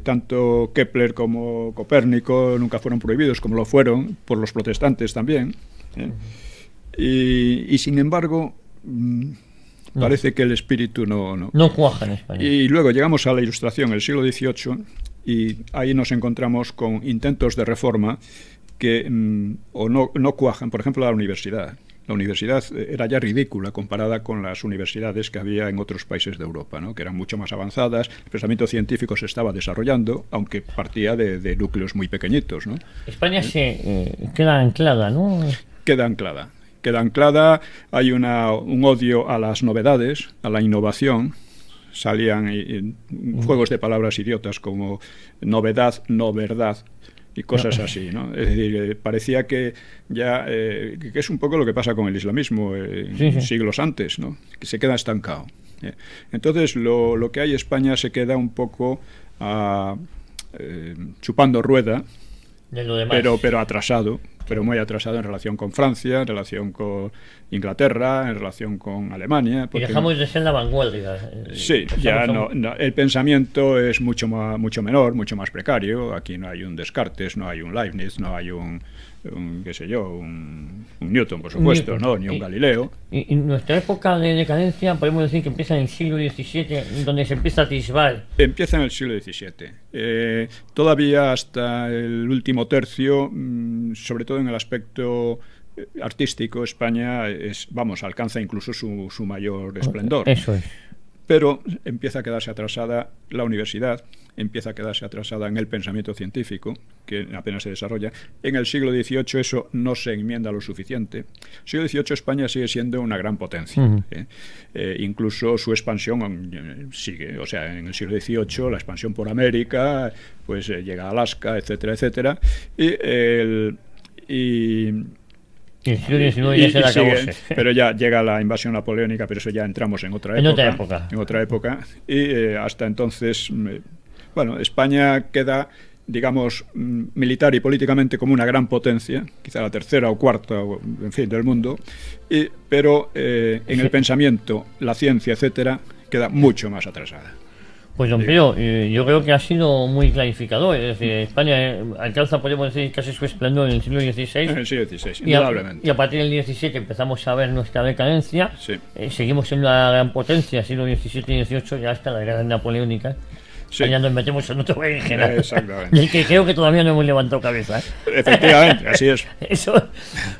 Tanto Kepler como Copérnico nunca fueron prohibidos, como lo fueron por los protestantes también. Y sin embargo, parece que el espíritu no cuaja en España. Y luego llegamos a la Ilustración, el siglo XVIII, y ahí nos encontramos con intentos de reforma que no cuajan. Por ejemplo, la universidad. La universidad era ya ridícula comparada con las universidades que había en otros países de Europa, ¿no? Que eran mucho más avanzadas. El pensamiento científico se estaba desarrollando, aunque partía de núcleos muy pequeñitos, ¿no? España se queda anclada, ¿no? Queda anclada, hay un odio a las novedades, a la innovación. Salían juegos de palabras idiotas como novedad, no verdad, y cosas así, ¿no? Es decir, parecía que ya que es un poco lo que pasa con el islamismo siglos antes, ¿no? Que se queda estancado. Entonces, lo que hay en España se queda un poco chupando rueda, pero atrasado, pero muy atrasado en relación con Francia, en relación con Inglaterra, en relación con Alemania. Y dejamos de ser la vanguardia. Sí, ya no, el pensamiento es mucho menor, mucho más precario. Aquí no hay un Descartes, no hay un Leibniz, no hay un Newton, por supuesto, ¿no? Ni un Galileo. Y nuestra época de decadencia podemos decir que empieza en el siglo XVII, donde se empieza a atisbar. Empieza en el siglo XVII. Todavía hasta el último tercio, sobre todo en el aspecto artístico, España alcanza incluso su mayor esplendor. Eso es. Pero empieza a quedarse atrasada la universidad, empieza a quedarse atrasada en el pensamiento científico, que apenas se desarrolla. En el siglo XVIII eso no se enmienda lo suficiente. En el siglo XVIII España sigue siendo una gran potencia. Incluso su expansión sigue. O sea, en el siglo XVIII la expansión por América, pues llega a Alaska, etcétera, etcétera. Y el siglo XIX ya se le acabó. Pero ya llega la invasión napoleónica, pero eso ya entramos en otra época. En otra época. Y hasta entonces, bueno, España queda, digamos, militar y políticamente como una gran potencia, quizá la tercera o cuarta, en fin, del mundo, pero en el pensamiento, la ciencia, etcétera, queda mucho más atrasada. Pues don Pío, yo creo que ha sido muy clarificador. Es decir, España alcanza, podemos decir, casi su esplendor en el siglo XVI. En el siglo XVI, indudablemente. Y a partir del XVII empezamos a ver nuestra decadencia. Sí. Seguimos siendo una gran potencia, siglo XVII y XVIII, ya hasta la guerra napoleónica. Sí. Ya nos metemos en otro berenjenal. Exactamente. Del que creo que todavía no hemos levantado cabeza. Efectivamente, así es. Eso,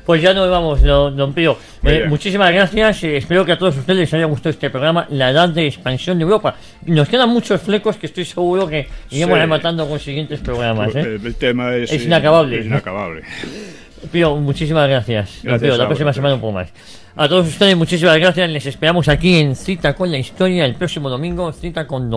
pues ya nos vamos, don Pío. Muchísimas gracias. Espero que a todos ustedes les haya gustado este programa, La Edad de Expansión de Europa. Nos quedan muchos flecos que estoy seguro que iremos rematando con siguientes programas. El tema es inacabable. Es inacabable. Pío, muchísimas gracias. Don Pío, la próxima semana un poco más. A todos ustedes, muchísimas gracias. Les esperamos aquí en Cita con la Historia el próximo domingo. Cita con don